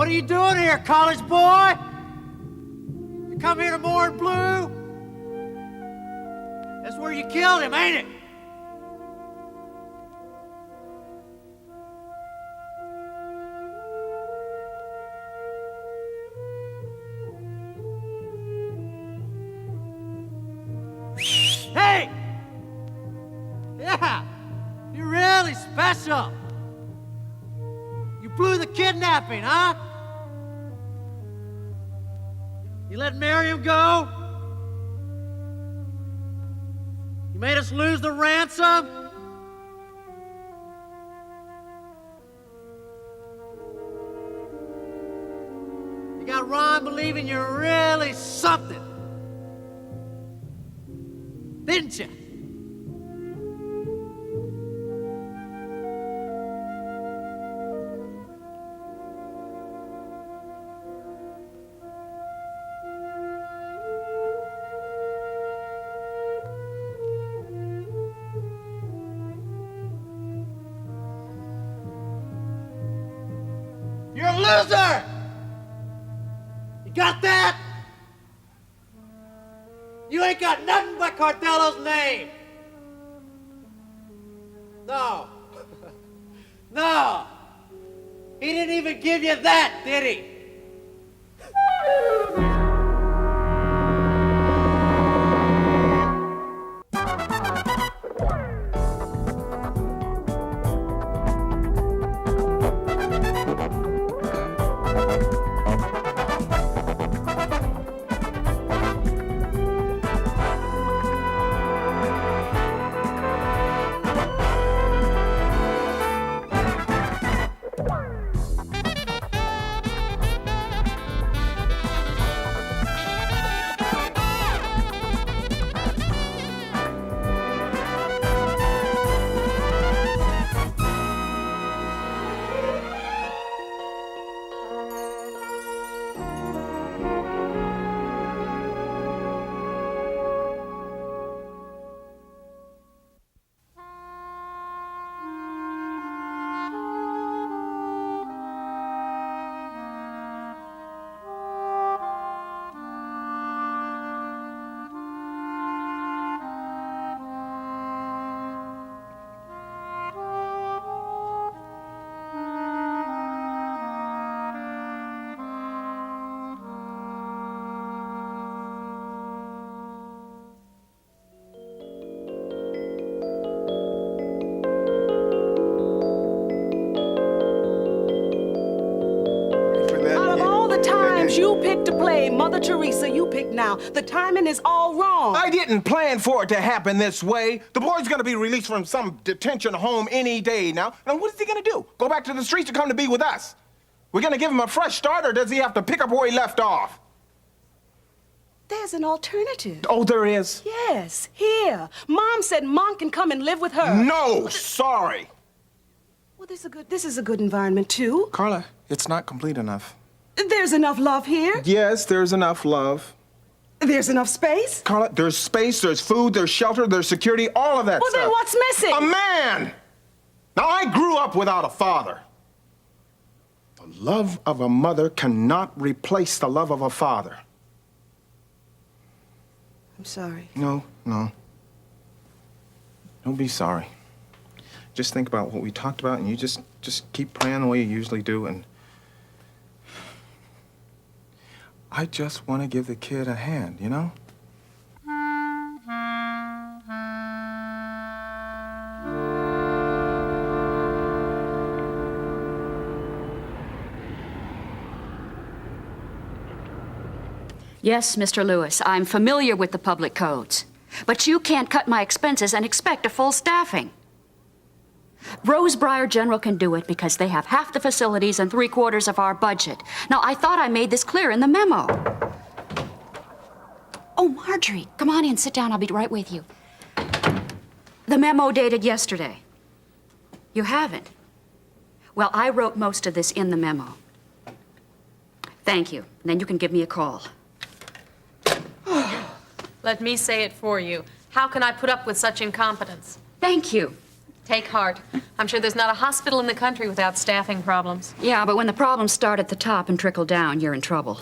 What are you doing here, college boy? You come here to mourn blue? That's where you killed him, ain't it? Hey! Yeah, you're really special. You blew the kidnapping, huh? You let Miriam go? You made us lose the ransom? You got Ron believing you're really something, didn't you? You're a loser! You got that? You ain't got nothing but Cardello's name. No. No. He didn't even give you that, did he? You picked to play Mother Teresa, you picked now. The timing is all wrong. I didn't plan for it to happen this way. The boy's gonna be released from some detention home any day now. And what is he gonna do? Go back to the streets or come to be with us? We're gonna give him a fresh start, or does he have to pick up where he left off? There's an alternative. Oh, there is? Yes, here. Mom said Mom can come and live with her. No, sorry. Well, this is a good environment, too. Carla, it's not complete enough. There's enough love here. Yes, there's enough love. There's enough space. Carla, there's space, there's food, there's shelter, there's security, all of that well, stuff. Well, then what's missing? A man! Now, I grew up without a father. The love of a mother cannot replace the love of a father. I'm sorry. No. Don't be sorry. Just think about what we talked about, and you just keep praying the way you usually do, and I just want to give the kid a hand, you know? Yes, Mr. Lewis, I'm familiar with the public codes. But you can't cut my expenses and expect a full staffing. Rosebriar General can do it because they have half the facilities and 3/4 of our budget. Now, I thought I made this clear in the memo. Oh, Marjorie, come on in, sit down. I'll be right with you. The memo dated yesterday. You haven't? Well, I wrote most of this in the memo. Thank you. Then you can give me a call. Let me say it for you. How can I put up with such incompetence? Thank you. Take heart. I'm sure there's not a hospital in the country without staffing problems. Yeah, but when the problems start at the top and trickle down, you're in trouble.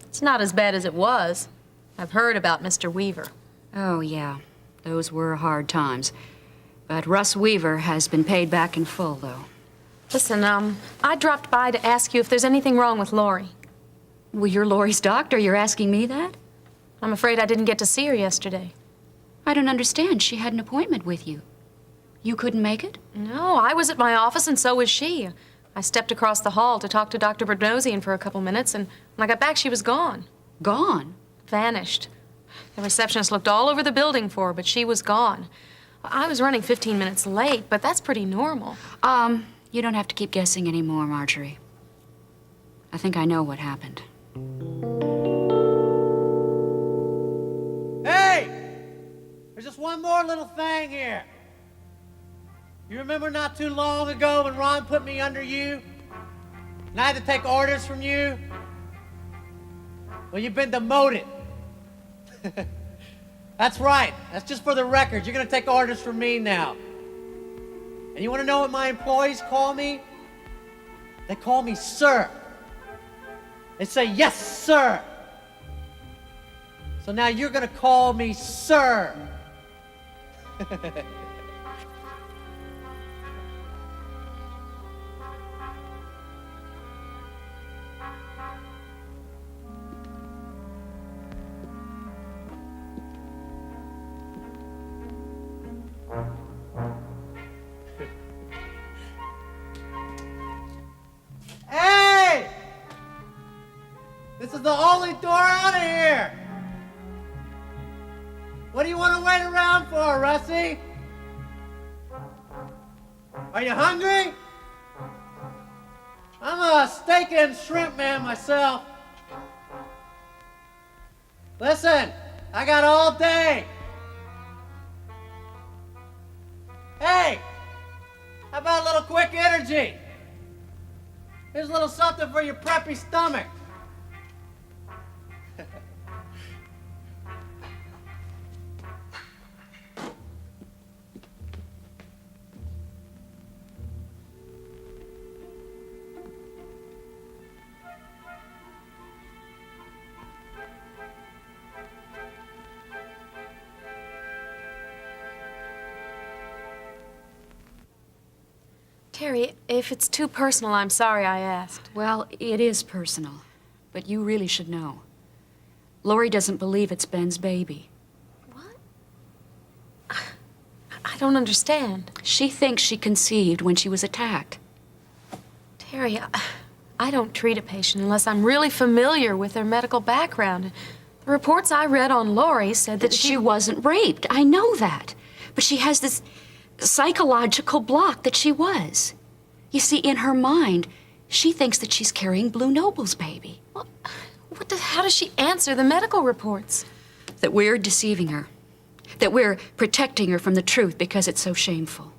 It's not as bad as it was. I've heard about Mr. Weaver. Oh, yeah. Those were hard times. But Russ Weaver has been paid back in full, though. Listen, I dropped by to ask you if there's anything wrong with Lori. Well, you're Lori's doctor. You're asking me that? I'm afraid I didn't get to see her yesterday. I don't understand. She had an appointment with you. You couldn't make it? No, I was at my office and so was she. I stepped across the hall to talk to Dr. Berdosian for a couple minutes, and when I got back, she was gone. Gone? Vanished. The receptionist looked all over the building for her, but she was gone. I was running 15 minutes late, but that's pretty normal. You don't have to keep guessing anymore, Marjorie. I think I know what happened. Hey! There's just one more little thing here. You remember not too long ago when Ron put me under you? And I had to take orders from you? Well, you've been demoted. That's right. That's just for the record. You're going to take orders from me now. And you want to know what my employees call me? They call me sir. They say, yes, sir. So now you're going to call me sir. Hey! This is the only door out of here. What do you want to wait around for, Russie? Are you hungry? I'm a steak and shrimp man myself. Listen, I got all day. Hey, how about a little quick energy? Here's a little something for your preppy stomach. Terry, if it's too personal, I'm sorry I asked. Well, it is personal, but you really should know. Lori doesn't believe it's Ben's baby. What? I don't understand. She thinks she conceived when she was attacked. Terry, I don't treat a patient unless I'm really familiar with their medical background. The reports I read on Lori said that She wasn't raped. I know that. But she has this psychological block that she was. You see, in her mind, she thinks that she's carrying Blue Noble's baby. Well, how does she answer the medical reports? That we're deceiving her. That we're protecting her from the truth because it's so shameful.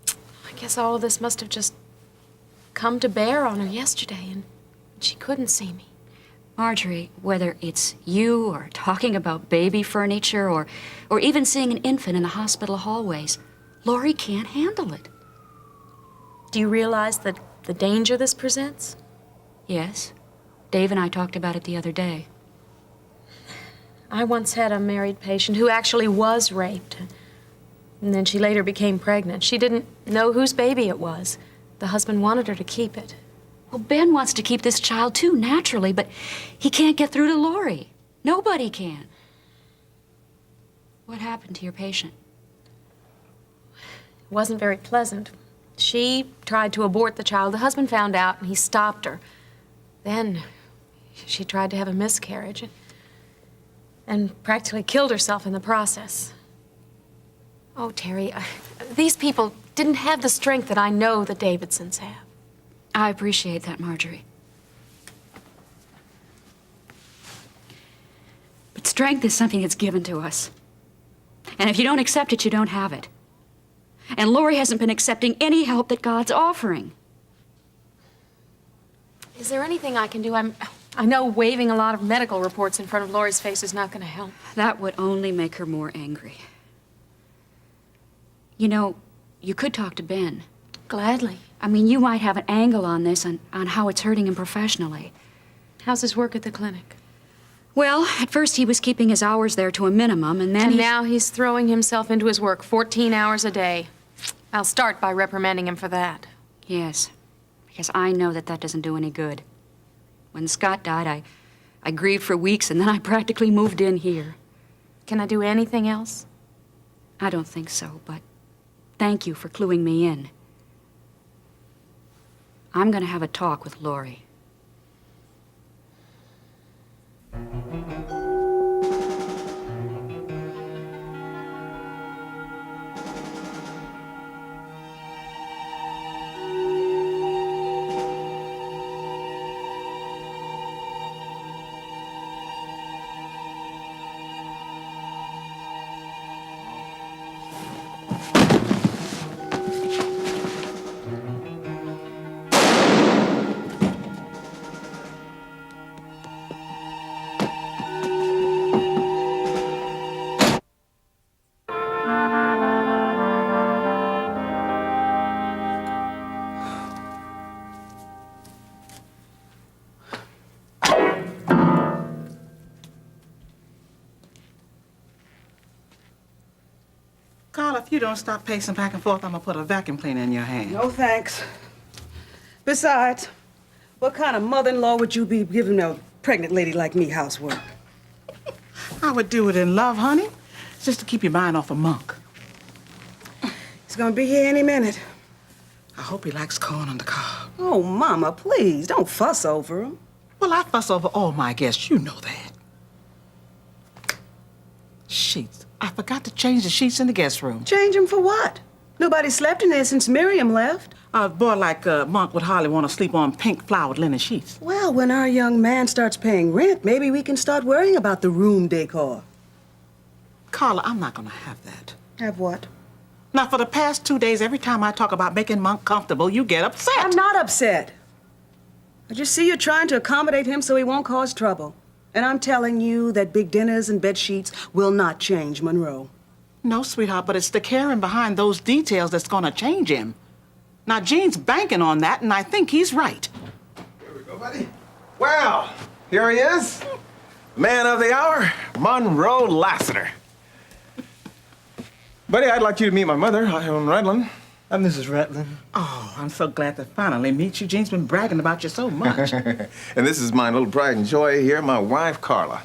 I guess all of this must have just come to bear on her yesterday, and she couldn't see me. Marjorie, whether it's you or talking about baby furniture or even seeing an infant in the hospital hallways, Lori can't handle it. Do you realize the danger this presents? Yes. Dave and I talked about it the other day. I once had a married patient who actually was raped. And then she later became pregnant. She didn't know whose baby it was. The husband wanted her to keep it. Well, Ben wants to keep this child too, naturally, but he can't get through to Lori. Nobody can. What happened to your patient? It wasn't very pleasant. She tried to abort the child. The husband found out, and he stopped her. Then she tried to have a miscarriage and practically killed herself in the process. Oh, Terry, these people didn't have the strength that I know the Davidsons have. I appreciate that, Marjorie. But strength is something that's given to us. And if you don't accept it, you don't have it. And Lori hasn't been accepting any help that God's offering. Is there anything I can do? I know waving a lot of medical reports in front of Lori's face is not going to help. That would only make her more angry. You know, you could talk to Ben. Gladly. I mean, you might have an angle on this, on how it's hurting him professionally. How's his work at the clinic? Well, at first he was keeping his hours there to a minimum, and then And now he's throwing himself into his work 14 hours a day. I'll start by reprimanding him for that. Yes, because I know that doesn't do any good. When Scott died, I grieved for weeks, and then I practically moved in here. Can I do anything else? I don't think so, but thank you for cluing me in. I'm gonna have a talk with Lori. Carl, if you don't stop pacing back and forth, I'm gonna put a vacuum cleaner in your hand. No thanks. Besides, what kind of mother-in-law would you be giving a pregnant lady like me housework? I would do it in love, honey. Just to keep your mind off of Monk. He's gonna be here any minute. I hope he likes corn on the cob. Oh, Mama, please, don't fuss over him. Well, I fuss over all my guests. You know that. Sheets. I forgot to change the sheets in the guest room. Change him for what? Nobody slept in there since Miriam left. A boy like Monk would hardly want to sleep on pink flowered linen sheets. Well, when our young man starts paying rent, maybe we can start worrying about the room decor. Carla, I'm not gonna have that. Have what? Now, for the past 2 days, every time I talk about making Monk comfortable, you get upset. I'm not upset. I just see you trying to accommodate him so he won't cause trouble. And I'm telling you that big dinners and bed sheets will not change Monroe. No, sweetheart, but it's the caring behind those details that's gonna change him. Now, Gene's banking on that, and I think he's right. Here we go, buddy. Well, here he is. Man of the hour, Monroe Lassiter. Buddy, I'd like you to meet my mother, Helen Redland. I'm Mrs. Ratland. Oh, I'm so glad to finally meet you. Gene's been bragging about you so much. And this is my little pride and joy here, my wife, Carla.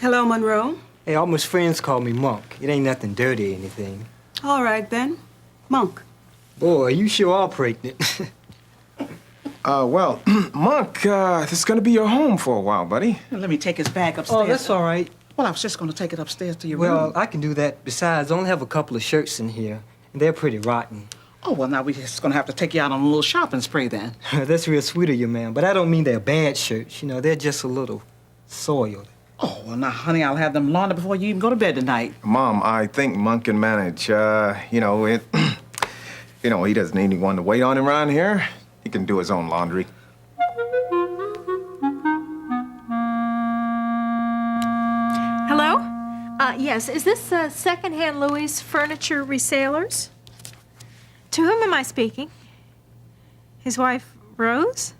Hello, Monroe. Hey, all my friends call me Monk. It ain't nothing dirty or anything. All right, then. Monk. Boy, you sure are pregnant. Well, Monk, this is gonna be your home for a while, buddy. Let me take his bag upstairs. Oh, that's all right. Well, I was just gonna take it upstairs to your Well, room. I can do that. Besides, I only have a couple of shirts in here, and they're pretty rotten. Oh, well, now we're just gonna have to take you out on a little shopping spree then. That's real sweet of you, man. But I don't mean they're bad shirts. You know, they're just a little soiled. Oh, well, now, honey, I'll have them laundered before you even go to bed tonight. Mom, I think Monk can manage. You know, he doesn't need anyone to wait on him around here. He can do his own laundry. Hello? Yes, is this Secondhand Louis Furniture Resellers? To whom am I speaking? His wife, Rose?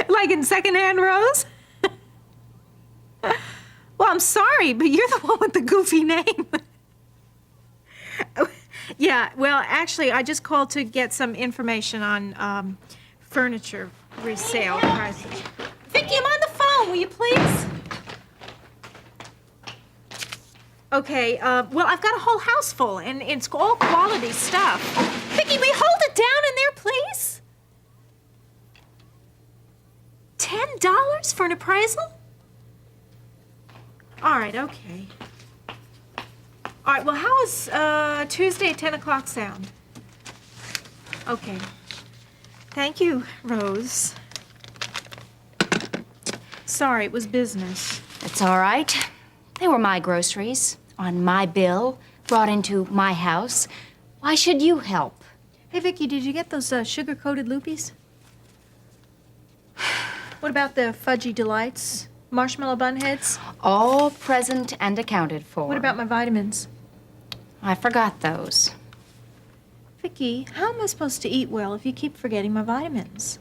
Like in Secondhand Rose? Well, I'm sorry, but you're the one with the goofy name. Yeah, well, actually, I just called to get some information on furniture resale prices. Vicki, I'm on the phone, will you please? Okay, well, I've got a whole house full, and it's all quality stuff. Vicki, will you hold it down in there, please? $10 for an appraisal? All right, okay. All right, well, how is Tuesday at 10 o'clock sound? Okay. Thank you, Rose. Sorry, it was business. That's all right. They were my groceries, on my bill, brought into my house. Why should you help? Hey, Vicki, did you get those sugar-coated loopies? What about the fudgy delights? Marshmallow bun heads? All present and accounted for. What about my vitamins? I forgot those. Vicky, how am I supposed to eat well if you keep forgetting my vitamins?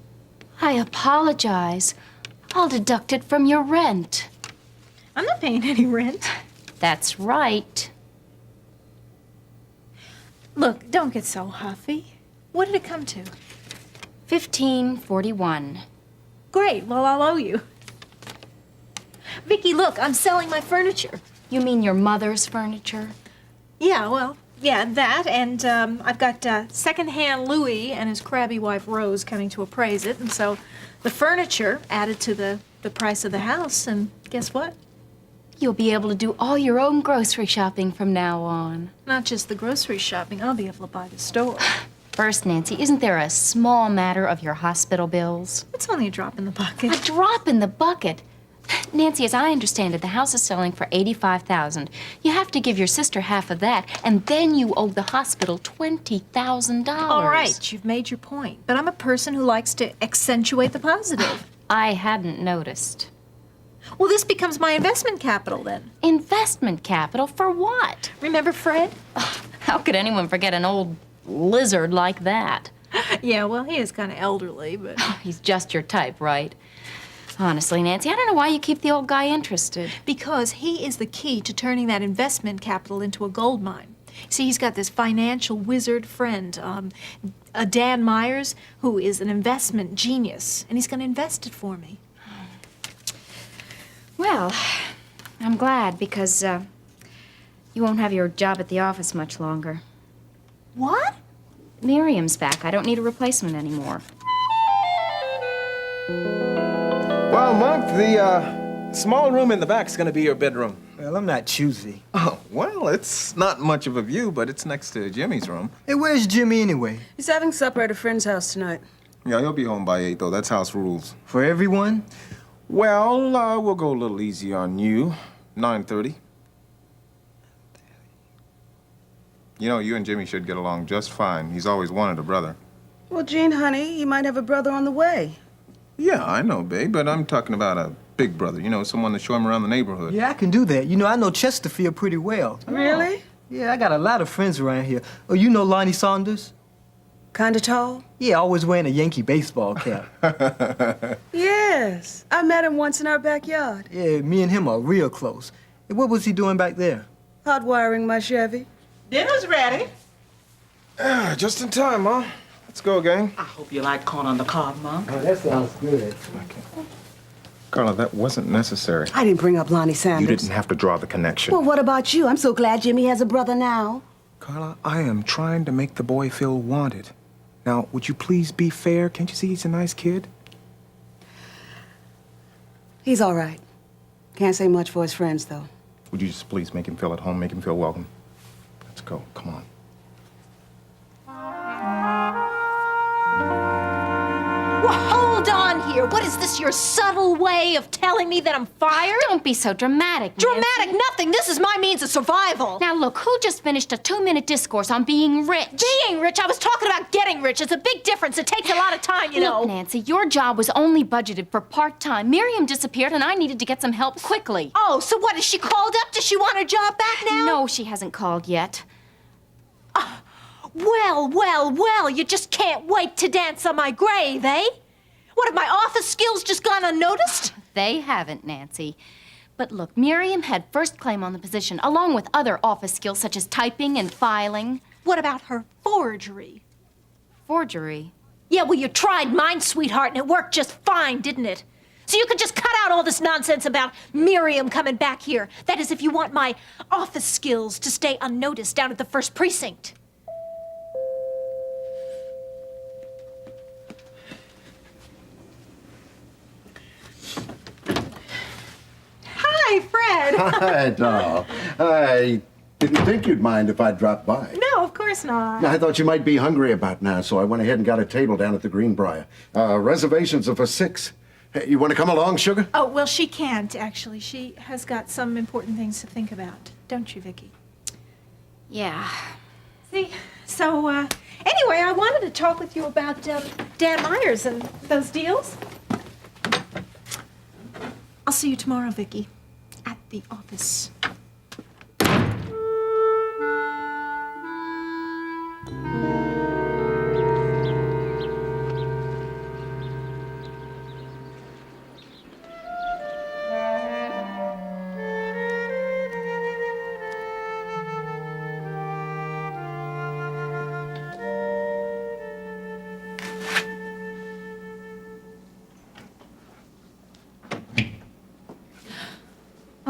I apologize. I'll deduct it from your rent. I'm not paying any rent. That's right. Look, don't get so huffy. What did it come to? $15.41. Great, well, I'll owe you. Vicky, look, I'm selling my furniture. You mean your mother's furniture? Yeah, well, yeah, that, and I've got secondhand Louis and his crabby wife Rose coming to appraise it, and so the furniture added to the price of the house, and guess what? You'll be able to do all your own grocery shopping from now on. Not just the grocery shopping, I'll be able to buy the store. First, Nancy, isn't there a small matter of your hospital bills? It's only a drop in the bucket. A drop in the bucket? Nancy, as I understand it, the house is selling for $85,000. You have to give your sister half of that, and then you owe the hospital $20,000. All right, you've made your point, but I'm a person who likes to accentuate the positive. I hadn't noticed. Well, this becomes my investment capital then. Investment capital for what? Remember Fred? How could anyone forget an old lizard like that? Yeah, well, he is kind of elderly, but... He's just your type, right? Honestly, Nancy, I don't know why you keep the old guy interested. Because he is the key to turning that investment capital into a gold mine. See, he's got this financial wizard friend, Dan Myers, who is an investment genius, and he's going to invest it for me. Well, I'm glad because you won't have your job at the office much longer. What? Miriam's back. I don't need a replacement anymore. Well, Monk, the small room in the back is going to be your bedroom. Well, I'm not choosy. Oh, well, it's not much of a view, but it's next to Jimmy's room. Hey, where's Jimmy anyway? He's having supper at a friend's house tonight. Yeah, he'll be home by 8, though. That's house rules. For everyone? Well, we'll go a little easy on you. 9:30. You know, you and Jimmy should get along just fine. He's always wanted a brother. Well, Jean, honey, you might have a brother on the way. Yeah, I know, babe, but I'm talking about a big brother. You know, someone to show him around the neighborhood. Yeah, I can do that. You know, I know Chesterfield pretty well. Really? Yeah, I got a lot of friends around here. Oh, you know Lonnie Saunders? Kinda tall? Yeah, always wearing a Yankee baseball cap. Yes. I met him once in our backyard. Yeah, me and him are real close. Hey, what was he doing back there? Hot wiring my Chevy. Dinner's ready. Just in time, huh? Let's go, gang. I hope you like corn on the cob, Monk. Oh, that sounds good. Carla, that wasn't necessary. I didn't bring up Lonnie You Sanders. didn't have to draw the connection. Well, what about you? I'm so glad Jimmy has a brother now. Carla, I am trying to make the boy feel wanted. Now, would you please be fair? Can't you see he's a nice kid? He's all right. Can't say much for his friends, though. Would you just please make him feel at home, make him feel welcome? Let's go. Come on. Well, hold on here. What is this, your subtle way of telling me that I'm fired? Don't be so dramatic, Nancy. Dramatic nothing. This is my means of survival. Now, look, who just finished a 2-minute discourse on being rich? Being rich, I was talking about getting rich. It's a big difference. It takes a lot of time, you know. Look, Nancy, your job was only budgeted for part-time. Miriam disappeared, and I needed to get some help quickly. Oh, so what, is she called up? Does she want her job back now? No, she hasn't called yet. Well, you just can't wait to dance on my grave, eh? What, have my office skills just gone unnoticed? They haven't, Nancy. But look, Miriam had first claim on the position, along with other office skills such as typing and filing. What about her forgery? Forgery. Yeah, well, you tried mine, sweetheart, and it worked just fine, didn't it? So you could just cut out all this nonsense about Miriam coming back here. That is, if you want my office skills to stay unnoticed down at the 1st Precinct. Hi, Fred. Hi, doll. I didn't think you'd mind if I dropped by. No, of course not. I thought you might be hungry about now, so I went ahead and got a table down at the Greenbrier. Reservations are for 6. Hey, you want to come along, sugar? Oh, well, she can't, actually. She has got some important things to think about. Don't you, Vicky? Yeah. See, so, anyway, I wanted to talk with you about, Dan Myers and those deals. I'll see you tomorrow, Vicky, at the office.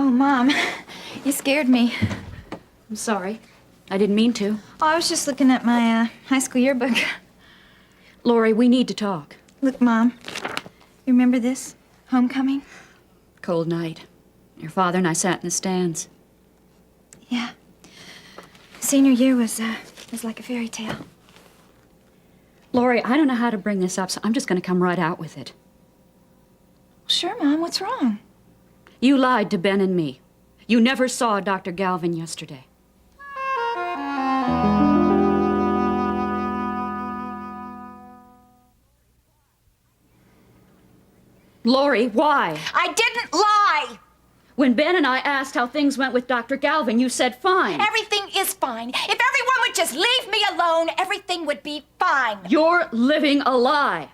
Oh, Mom, you scared me. I'm sorry. I didn't mean to. Oh, I was just looking at my high school yearbook. Lori, we need to talk. Look, Mom, you remember this? Homecoming? Cold night. Your father and I sat in the stands. Yeah. Senior year was like a fairy tale. Lori, I don't know how to bring this up, so I'm just going to come right out with it. Sure, Mom, what's wrong? You lied to Ben and me. You never saw Dr. Galvin yesterday. Lori, why? I didn't lie! When Ben and I asked how things went with Dr. Galvin, you said fine. Everything is fine. If everyone would just leave me alone, everything would be fine. You're living a lie.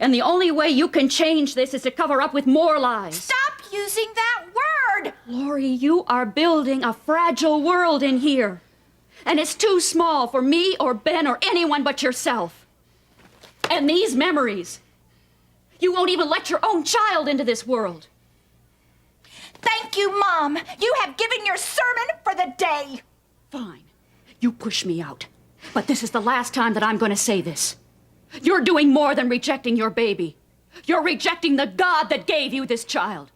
And the only way you can change this is to cover up with more lies. Stop using that word! Lori, you are building a fragile world in here. And it's too small for me or Ben or anyone but yourself. And these memories. You won't even let your own child into this world. Thank you, Mom. You have given your sermon for the day. Fine. You push me out. But this is the last time that I'm going to say this. You're doing more than rejecting your baby. You're rejecting the God that gave you this child.